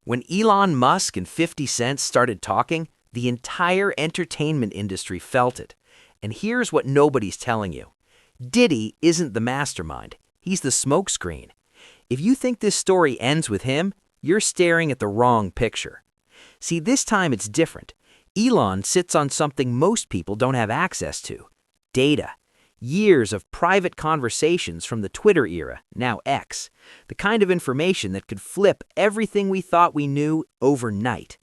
When Elon Musk and 50 Cent started talking, the entire entertainment industry felt it. And here's what nobody's telling you. Diddy isn't the mastermind. He's the smokescreen. If you think this story ends with him, you're staring at the wrong picture. See, this time it's different. Elon sits on something most people don't have access to: data. Years of private conversations from the Twitter era, now X. The kind of information that could flip everything we thought we knew overnight.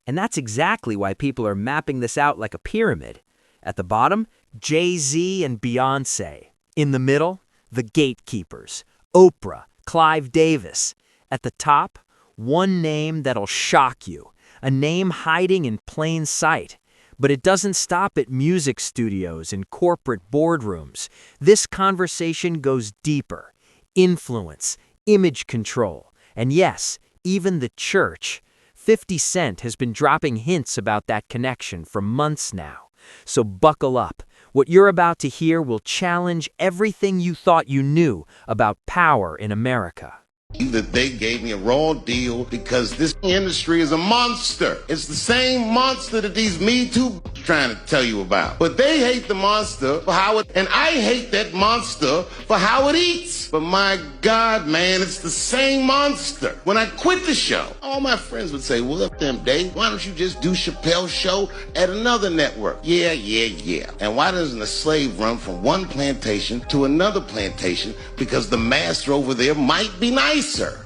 And that's exactly why people are mapping this out like a pyramid. At the bottom, Jay-Z and Beyoncé. In the middle, the gatekeepers, Oprah, Clive Davis. At the top, one name that'll shock you, a name hiding in plain sight. But it doesn't stop at music studios and corporate boardrooms. This conversation goes deeper. Influence, image control, and yes, even the church. 50 Cent has been dropping hints about that connection for months now. So buckle up. What you're about to hear will challenge everything you thought you knew about power in America. That they gave me a raw deal because this industry is a monster. It's the same monster that these Me Too trying to tell you about. But they hate the monster for how it, and I hate that monster for how it eats. But my God, man, it's the same monster. When I quit the show, all my friends would say, well, up them, Dave, why don't you just do Chappelle's show at another network? Yeah. And why doesn't a slave run from one plantation to another plantation? Because the master over there might be nicer.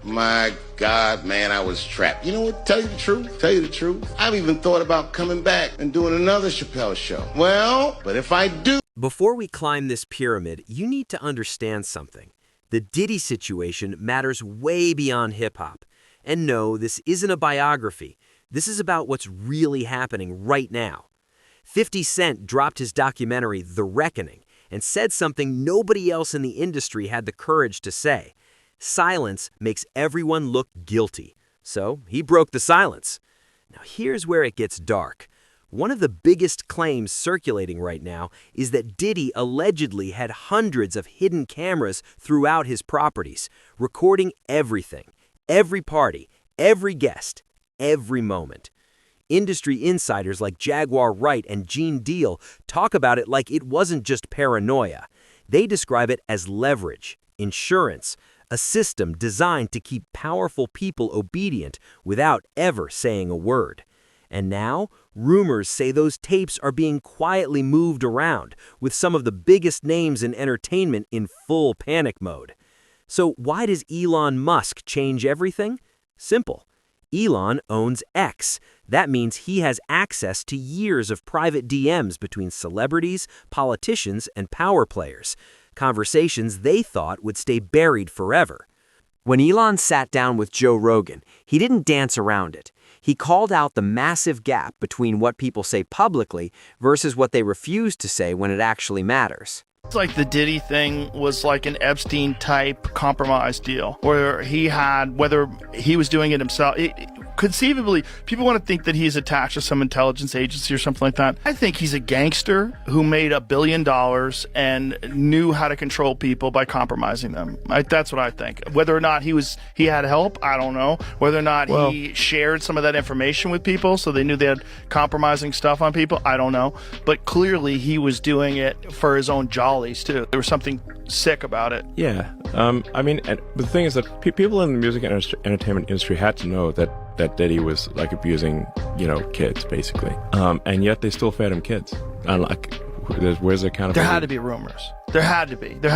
My God, man, I was trapped. You know what? Tell you the truth. I've even thought about coming back and doing another Chappelle show. Well, but if I do... Before we climb this pyramid, you need to understand something. The Diddy situation matters way beyond hip-hop. And no, this isn't a biography. This is about what's really happening right now. 50 Cent dropped his documentary, The Reckoning, and said something nobody else in the industry had the courage to say. Silence makes everyone look guilty. So he broke the silence. Now here's where it gets dark. One of the biggest claims circulating right now is that Diddy allegedly had hundreds of hidden cameras throughout his properties, recording everything, every party, every guest, every moment. Industry insiders like Jaguar Wright and Gene Deal talk about it like it wasn't just paranoia. They describe it as leverage, insurance, a system designed to keep powerful people obedient without ever saying a word. And now, rumors say those tapes are being quietly moved around, with some of the biggest names in entertainment in full panic mode. So why does Elon Musk change everything? Simple. Elon owns X. That means he has access to years of private DMs between celebrities, politicians, and power players. Conversations they thought would stay buried forever. When Elon sat down with Joe Rogan, he didn't dance around it. He called out the massive gap between what people say publicly versus what they refuse to say when it actually matters. It's like the Diddy thing was like an Epstein-type compromise deal, where he had, whether he was doing it himself, conceivably, people want to think that he's attached to some intelligence agency or something like that. I think he's a gangster who made $1 billion and knew how to control people by compromising them. That's what I think. Whether or not he had help, I don't know. Whether or not he shared some of that information with people so they knew they had compromising stuff on people, I don't know. But clearly he was doing it for his own jollies too. There was something sick about it. Yeah. I mean, the thing is that people in the music and entertainment industry had to know that Diddy was like abusing, kids basically. And yet they still fed him kids. And like, where's the accountability? There had to be rumors. There had to be. They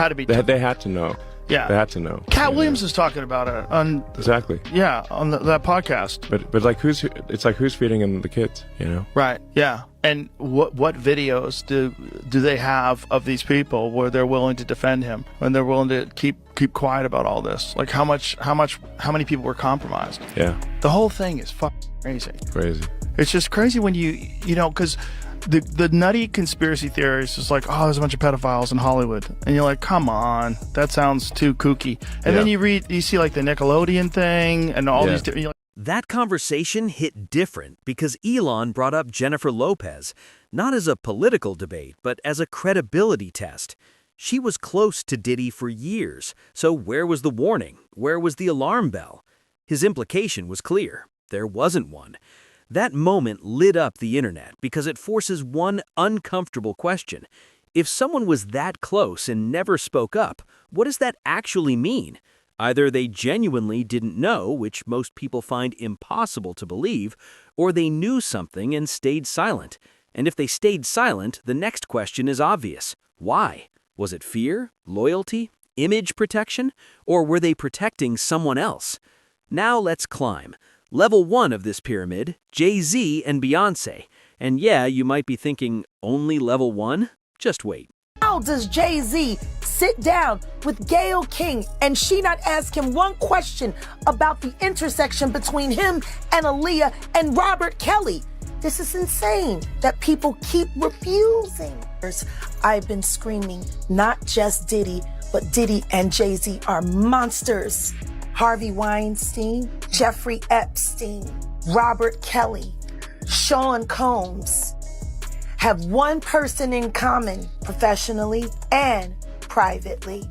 had to know. Yeah. They had to know. Cat Williams is talking about it on exactly. Yeah, on that podcast. But like who's feeding him the kids? Right. Yeah. And what videos do they have of these people where they're willing to defend him, when they're willing to keep quiet about all this? Like how many people were compromised? Yeah. The whole thing is fucking crazy. Crazy. It's just crazy when because the nutty conspiracy theories is like, oh, there's a bunch of pedophiles in Hollywood, and you're like, come on, that sounds too kooky. And then you see like the Nickelodeon thing and all these different. That conversation hit different because Elon brought up Jennifer Lopez, not as a political debate, but as a credibility test. She was close to Diddy for years, so where was the warning? Where was the alarm bell? His implication was clear. There wasn't one. That moment lit up the internet because it forces one uncomfortable question. If someone was that close and never spoke up, what does that actually mean? Either they genuinely didn't know, which most people find impossible to believe, or they knew something and stayed silent. And if they stayed silent, the next question is obvious. Why? Was it fear, loyalty, image protection, or were they protecting someone else? Now let's climb. Level 1 of this pyramid, Jay-Z and Beyoncé. And yeah, you might be thinking, only level 1? Just wait. How does Jay-Z sit down with Gayle King and she not ask him one question about the intersection between him and Aaliyah and Robert Kelly? This is insane that people keep refusing. I've been screaming, not just Diddy, but Diddy and Jay-Z are monsters. Harvey Weinstein, Jeffrey Epstein, Robert Kelly, Sean Combs have one person in common professionally and privately.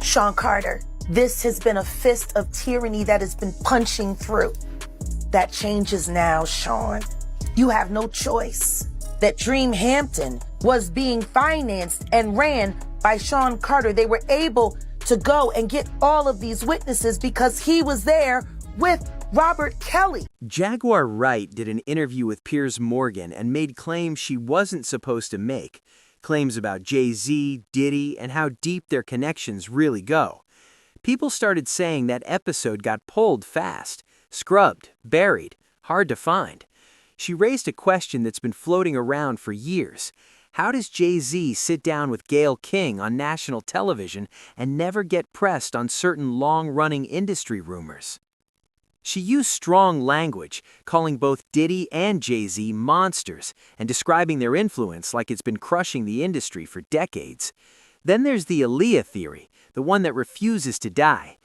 Sean Carter. This has been a fist of tyranny that has been punching through. That changes now, Sean. You have no choice. That Dream Hampton was being financed and ran by Sean Carter. They were able to go and get all of these witnesses because he was there with Robert Kelly. Jaguar Wright did an interview with Piers Morgan and made claims she wasn't supposed to make. Claims about Jay-Z, Diddy, and how deep their connections really go. People started saying that episode got pulled fast, scrubbed, buried, hard to find. She raised a question that's been floating around for years. How does Jay-Z sit down with Gayle King on national television and never get pressed on certain long-running industry rumors? She used strong language, calling both Diddy and Jay-Z monsters and describing their influence like it's been crushing the industry for decades. Then there's the Aaliyah theory, the one that refuses to die.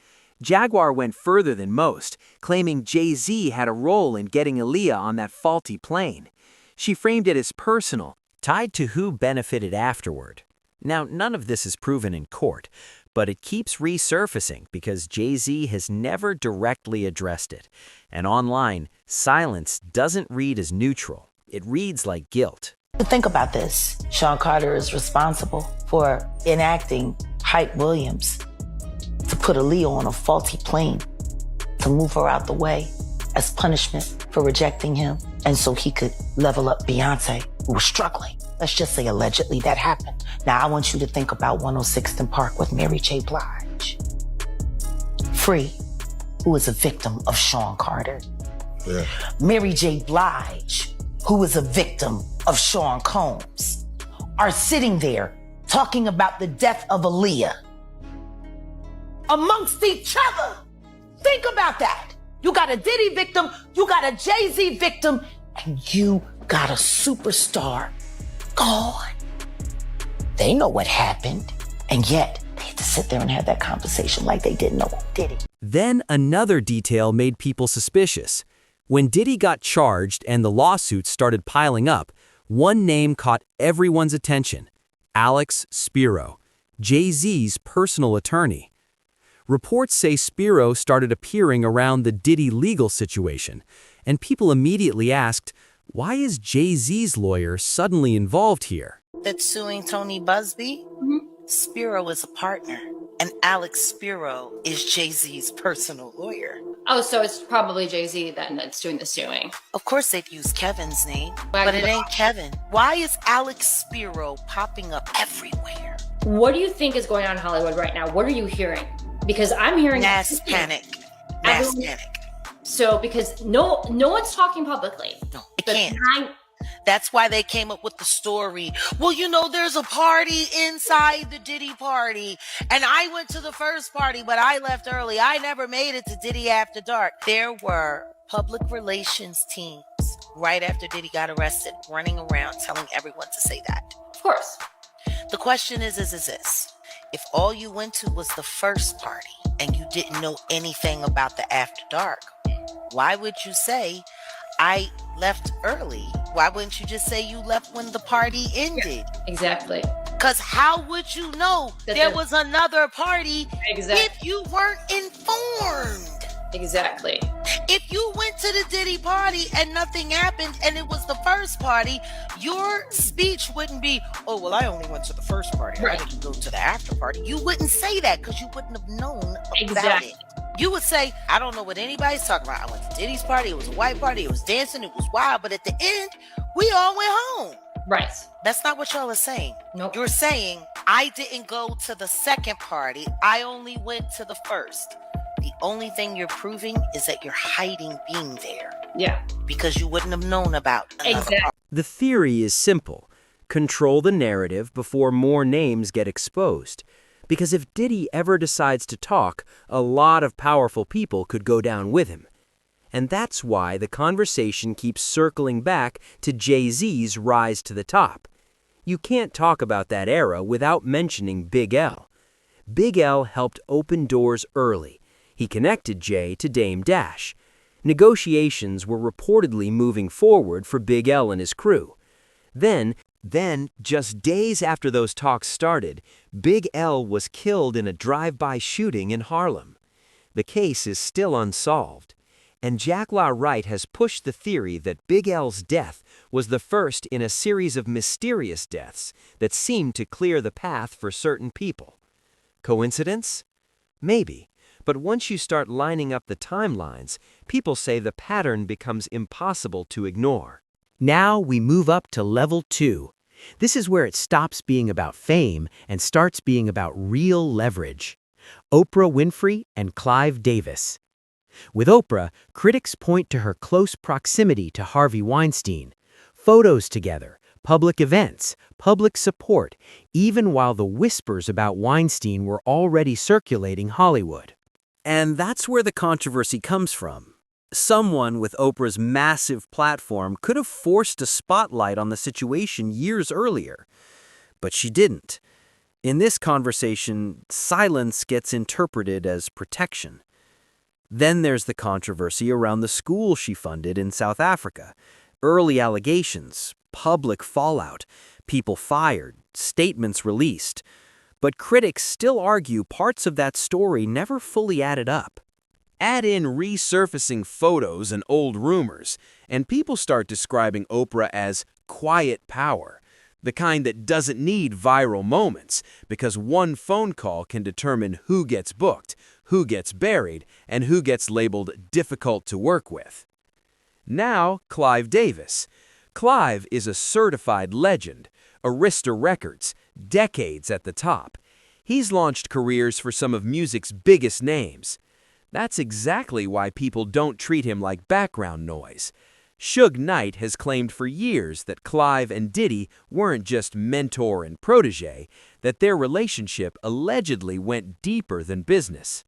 Jaguar went further than most, claiming Jay-Z had a role in getting Aaliyah on that faulty plane. She framed it as personal, tied to who benefited afterward. Now, none of this is proven in court, but it keeps resurfacing because Jay-Z has never directly addressed it. And online, silence doesn't read as neutral. It reads like guilt. Think about this. Sean Carter is responsible for enacting Hype Williams to put Aaliyah on a faulty plane, to move her out the way as punishment for rejecting him, and so he could level up Beyoncé, who was struggling. Let's just say allegedly that happened. Now I want you to think about 106th and Park with Mary J. Blige. Free, who is a victim of Sean Carter. Yeah. Mary J. Blige, who is a victim of Sean Combs, are sitting there talking about the death of Aaliyah amongst each other. Think about that. You got a Diddy victim, you got a Jay-Z victim, and you got a superstar gone. They know what happened, and yet they had to sit there and have that conversation like they didn't know who did it. Then another detail made people suspicious. When Diddy got charged and the lawsuits started piling up, one name caught everyone's attention: Alex Spiro, Jay-Z's personal attorney. Reports say Spiro started appearing around the Diddy legal situation, and people immediately asked, why is Jay-Z's lawyer suddenly involved here? That's suing Tony Busby? Mm-hmm. Spiro is a partner, and Alex Spiro is Jay-Z's personal lawyer. Oh, so it's probably Jay-Z then that's doing the suing. Of course they've used Kevin's name, but it ain't Kevin. Why is Alex Spiro popping up everywhere? What do you think is going on in Hollywood right now? What are you hearing? Because I'm hearing mass panic. Mass panic. So because no one's talking publicly. No, it can't. That's why they came up with the story. Well, you know, there's a party inside the Diddy party, and I went to the first party, but I left early. I never made it to Diddy After Dark. There were public relations teams right after Diddy got arrested running around telling everyone to say that. Of course. The question is this. If all you went to was the first party and you didn't know anything about the After Dark, why would you say, I left early? Why wouldn't you just say you left when the party ended? Yeah, exactly. Because how would you know that there was another party if you weren't informed? Exactly. If you went to the Diddy party and nothing happened and it was the first party, your speech wouldn't be, oh, well, I only went to the first party. Right. I didn't go to the after party. You wouldn't say that because you wouldn't have known about Exactly. it. You would say, I don't know what anybody's talking about. I went to Diddy's party. It was a white party. It was dancing. It was wild. But at the end, we all went home. Right. That's not what y'all are saying. Nope. You're saying, I didn't go to the second party. I only went to the first. The only thing you're proving is that you're hiding being there Yeah. because you wouldn't have known about another Exactly. party. The theory is simple. Control the narrative before more names get exposed. Because if Diddy ever decides to talk, a lot of powerful people could go down with him. And that's why the conversation keeps circling back to Jay-Z's rise to the top. You can't talk about that era without mentioning Big L. Big L helped open doors early. He connected Jay to Dame Dash. Negotiations were reportedly moving forward for Big L and his crew. Then, just days after those talks started, Big L was killed in a drive-by shooting in Harlem. The case is still unsolved, and Jaguar Wright has pushed the theory that Big L's death was the first in a series of mysterious deaths that seemed to clear the path for certain people. Coincidence? Maybe. But once you start lining up the timelines, people say the pattern becomes impossible to ignore. Now we move up to level 2. This is where it stops being about fame and starts being about real leverage. Oprah Winfrey and Clive Davis. With Oprah, critics point to her close proximity to Harvey Weinstein. Photos together, public events, public support, even while the whispers about Weinstein were already circulating Hollywood. And that's where the controversy comes from. Someone with Oprah's massive platform could have forced a spotlight on the situation years earlier, but she didn't. In this conversation, silence gets interpreted as protection. Then there's the controversy around the school she funded in South Africa. Early allegations, public fallout, people fired, statements released. But critics still argue parts of that story never fully added up. Add in resurfacing photos and old rumors, and people start describing Oprah as quiet power, the kind that doesn't need viral moments, because one phone call can determine who gets booked, who gets buried, and who gets labeled difficult to work with. Now, Clive Davis. Clive is a certified legend, Arista Records, decades at the top. He's launched careers for some of music's biggest names. That's exactly why people don't treat him like background noise. Suge Knight has claimed for years that Clive and Diddy weren't just mentor and protege, that their relationship allegedly went deeper than business.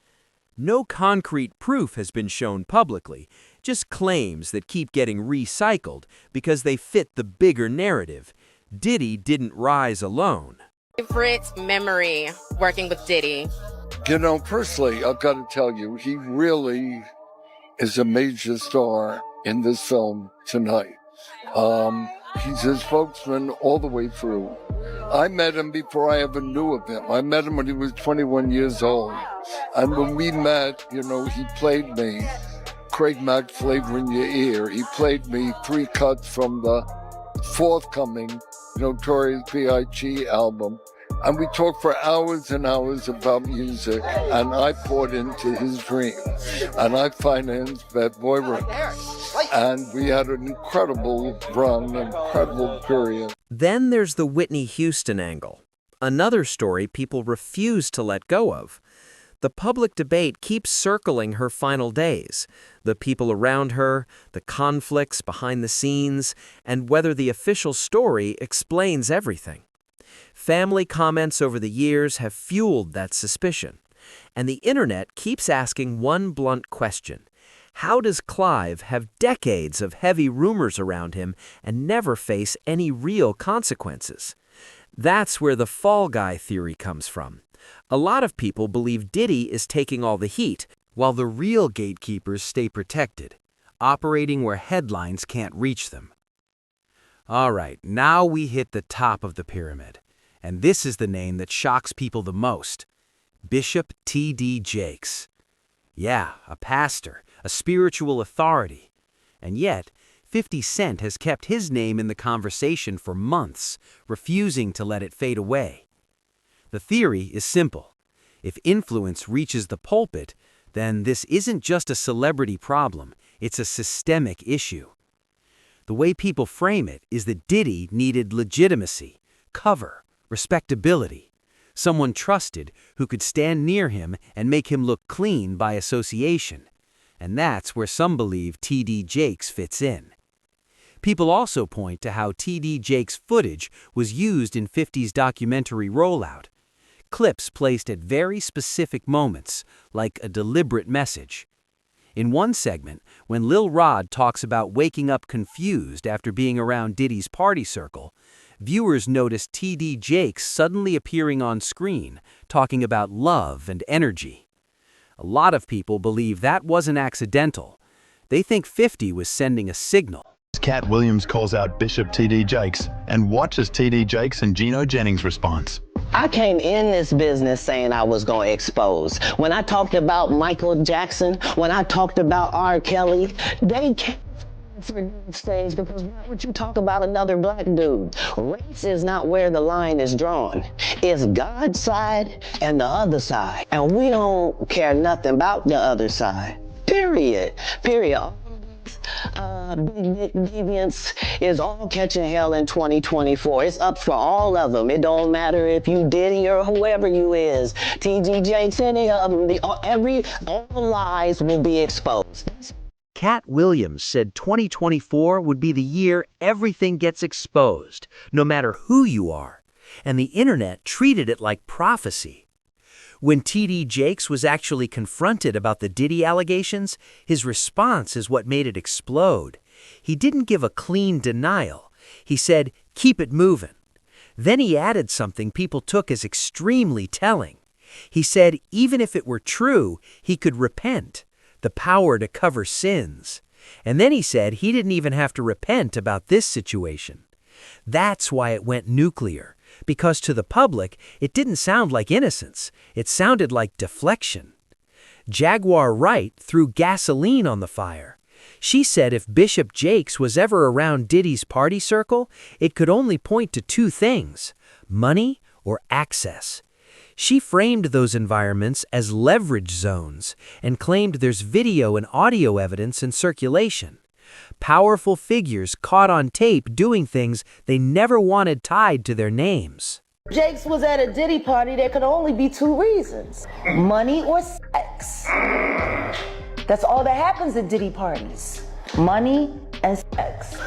No concrete proof has been shown publicly, just claims that keep getting recycled because they fit the bigger narrative. Diddy didn't rise alone. Favorite memory working with Diddy? You know, personally, I've got to tell you, he really is a major star in this film tonight. He's his spokesman all the way through. I met him before I ever knew of him. I met him when he was 21 years old. And when we met, you know, he played me Craig Mack Flavor in Your Ear. He played me 3 cuts from the forthcoming Notorious B.I.G. album. And we talked for hours and hours about music, and I poured into his dream. And I financed Bad Boy Records. And we had an incredible run, an incredible period. Then there's the Whitney Houston angle, another story people refuse to let go of. The public debate keeps circling her final days, the people around her, the conflicts behind the scenes, and whether the official story explains everything. Family comments over the years have fueled that suspicion, and the internet keeps asking one blunt question. How does Clive have decades of heavy rumors around him and never face any real consequences? That's where the fall guy theory comes from. A lot of people believe Diddy is taking all the heat, while the real gatekeepers stay protected, operating where headlines can't reach them. All right, now we hit the top of the pyramid, and this is the name that shocks people the most: Bishop T.D. Jakes. Yeah, a pastor, a spiritual authority. And yet, 50 Cent has kept his name in the conversation for months, refusing to let it fade away. The theory is simple. If influence reaches the pulpit, then this isn't just a celebrity problem, it's a systemic issue. The way people frame it is that Diddy needed legitimacy, cover, respectability, someone trusted who could stand near him and make him look clean by association. And that's where some believe T.D. Jakes fits in. People also point to how T.D. Jakes' footage was used in 50's documentary rollout. Clips placed at very specific moments, like a deliberate message. In one segment, when Lil Rod talks about waking up confused after being around Diddy's party circle, viewers notice T.D. Jakes suddenly appearing on screen, talking about love and energy. A lot of people believe that wasn't accidental. They think 50 was sending a signal. Cat Williams calls out Bishop T.D. Jakes and watches T.D. Jakes and Gino Jennings' response. I came in this business saying I was going to expose. When I talked about Michael Jackson, when I talked about R. Kelly, they came for the stage because why would you talk about another black dude? Race is not where the line is drawn. It's God's side and the other side. And we don't care nothing about the other side. Period. Big deviance is all catching hell in 2024. It's up for all of them. It don't matter if you Diddy or whoever you is. T.D. Jakes, any of them. All lies will be exposed. Cat Williams said 2024 would be the year everything gets exposed, no matter who you are. And the internet treated it like prophecy. When T.D. Jakes was actually confronted about the Diddy allegations, his response is what made it explode. He didn't give a clean denial. He said, "Keep it moving." Then he added something people took as extremely telling. He said even if it were true, he could repent, the power to cover sins. And then he said he didn't even have to repent about this situation. That's why it went nuclear. Because to the public, it didn't sound like innocence. It sounded like deflection. Jaguar Wright threw gasoline on the fire. She said if Bishop Jakes was ever around Diddy's party circle, it could only point to two things: money or access. She framed those environments as leverage zones and claimed there's video and audio evidence in circulation. Powerful figures caught on tape doing things they never wanted tied to their names. Jakes was at a Diddy party. There could only be two reasons: money or sex. That's all that happens at Diddy parties: money and sex.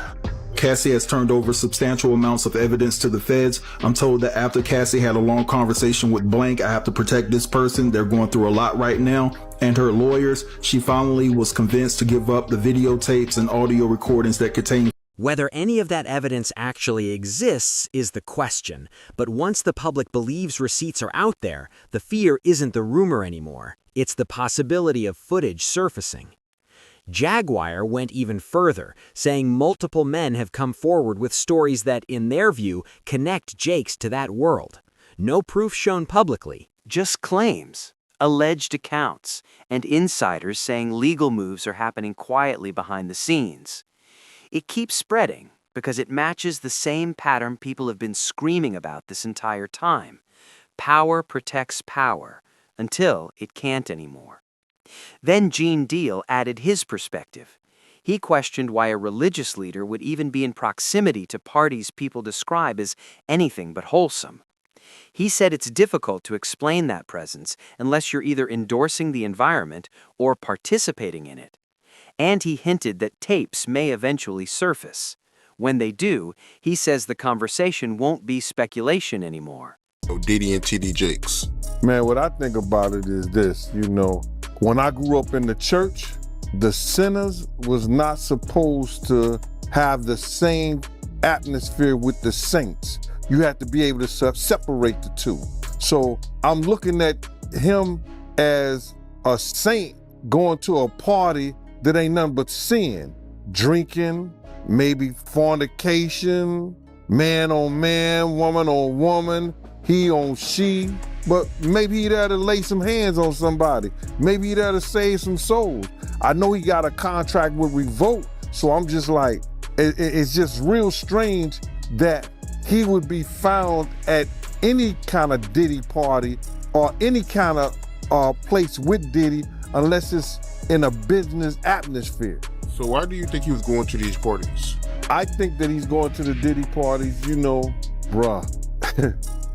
Cassie has turned over substantial amounts of evidence to the feds. I'm told that after Cassie had a long conversation with blank, I have to protect this person. They're going through a lot right now. And her lawyers, she finally was convinced to give up the videotapes and audio recordings that contain. Whether any of that evidence actually exists is the question. But once the public believes receipts are out there, the fear isn't the rumor anymore. It's the possibility of footage surfacing. Jaguar went even further, saying multiple men have come forward with stories that, in their view, connect Jakes to that world. No proof shown publicly, just claims, alleged accounts, and insiders saying legal moves are happening quietly behind the scenes. It keeps spreading because it matches the same pattern people have been screaming about this entire time. Power protects power until it can't anymore. Then Gene Deal added his perspective. He questioned why a religious leader would even be in proximity to parties people describe as anything but wholesome. He said it's difficult to explain that presence unless you're either endorsing the environment or participating in it. And he hinted that tapes may eventually surface. When they do, he says the conversation won't be speculation anymore. Diddy and T.D. Jakes. Man, what I think about it is this, when I grew up in the church, the sinners was not supposed to have the same atmosphere with the saints. You had to be able to separate the two. So I'm looking at him as a saint going to a party that ain't nothing but sin. Drinking, maybe fornication, man on man, woman on woman, he on she. but maybe he there to lay some hands on somebody. Maybe he there to save some souls. I know he got a contract with Revolt, so I'm just like, it's just real strange that he would be found at any kind of Diddy party or any kind of place with Diddy unless it's in a business atmosphere. So why do you think he was going to these parties? I think that he's going to the Diddy parties, you know, bruh.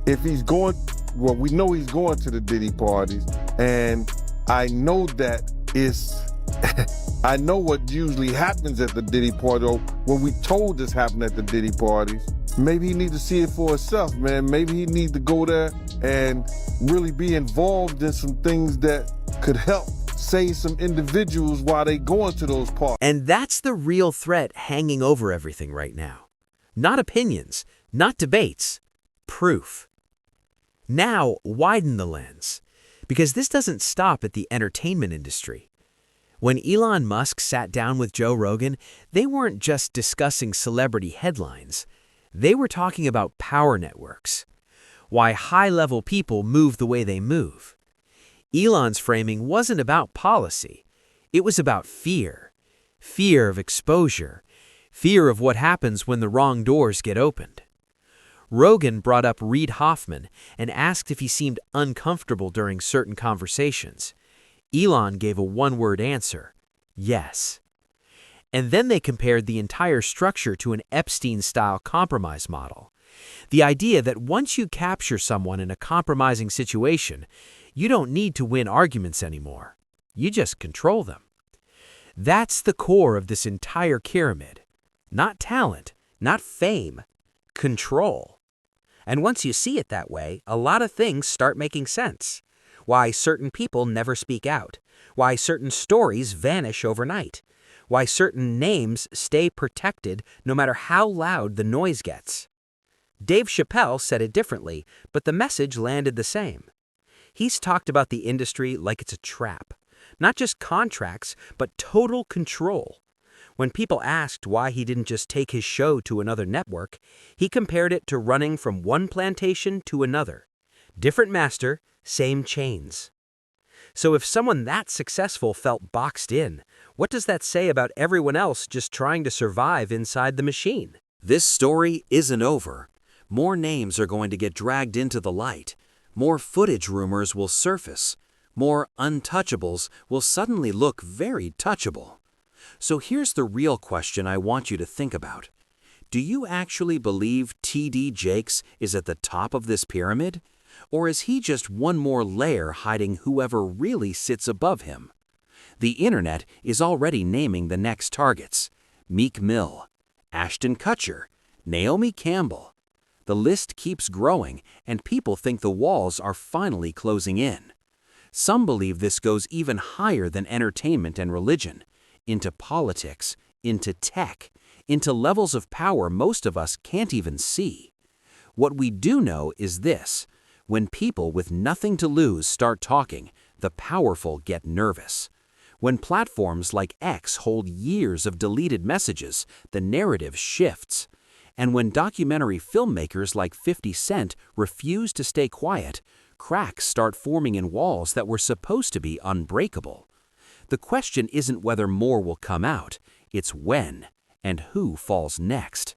If he's going, well, we know he's going to the Diddy parties, and I know that I know what usually happens at the Diddy party, or when we told this happened at the Diddy parties. Maybe he needs to see it for himself, man. Maybe he needs to go there and really be involved in some things that could help save some individuals while they going to those parties. And that's the real threat hanging over everything right now. Not opinions, not debates, proof. Now widen the lens, because this doesn't stop at the entertainment industry. When Elon Musk sat down with Joe Rogan, they weren't just discussing celebrity headlines. They were talking about power networks, why high-level people move the way they move. Elon's framing wasn't about policy. It was about fear. Fear of exposure. Fear of what happens when the wrong doors get opened. Rogan brought up Reid Hoffman and asked if he seemed uncomfortable during certain conversations. Elon gave a one-word answer: yes. And then they compared the entire structure to an Epstein-style compromise model. The idea that once you capture someone in a compromising situation, you don't need to win arguments anymore. You just control them. That's the core of this entire pyramid. Not talent, not fame, control. And once you see it that way, a lot of things start making sense. Why certain people never speak out. Why certain stories vanish overnight. Why certain names stay protected no matter how loud the noise gets. Dave Chappelle said it differently, but the message landed the same. He's talked about the industry like it's a trap. Not just contracts, but total control. When people asked why he didn't just take his show to another network, he compared it to running from one plantation to another. Different master, same chains. So if someone that successful felt boxed in, what does that say about everyone else just trying to survive inside the machine? This story isn't over. More names are going to get dragged into the light. More footage rumors will surface. More untouchables will suddenly look very touchable. So here's the real question I want you to think about. Do you actually believe T.D. Jakes is at the top of this pyramid? Or is he just one more layer hiding whoever really sits above him? The internet is already naming the next targets: Meek Mill, Ashton Kutcher, Naomi Campbell. The list keeps growing, and people think the walls are finally closing in. Some believe this goes even higher than entertainment and religion, into politics, into tech, into levels of power most of us can't even see. What we do know is this: when people with nothing to lose start talking, the powerful get nervous. When platforms like X hold years of deleted messages, the narrative shifts. And when documentary filmmakers like 50 Cent refuse to stay quiet, cracks start forming in walls that were supposed to be unbreakable. The question isn't whether more will come out, it's when and who falls next.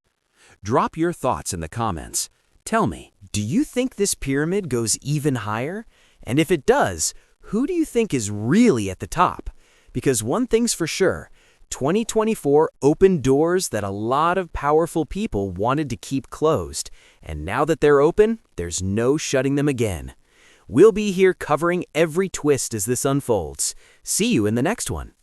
Drop your thoughts in the comments. Tell me, do you think this pyramid goes even higher? And if it does, who do you think is really at the top? Because one thing's for sure, 2024 opened doors that a lot of powerful people wanted to keep closed. And now that they're open, there's no shutting them again. We'll be here covering every twist as this unfolds. See you in the next one.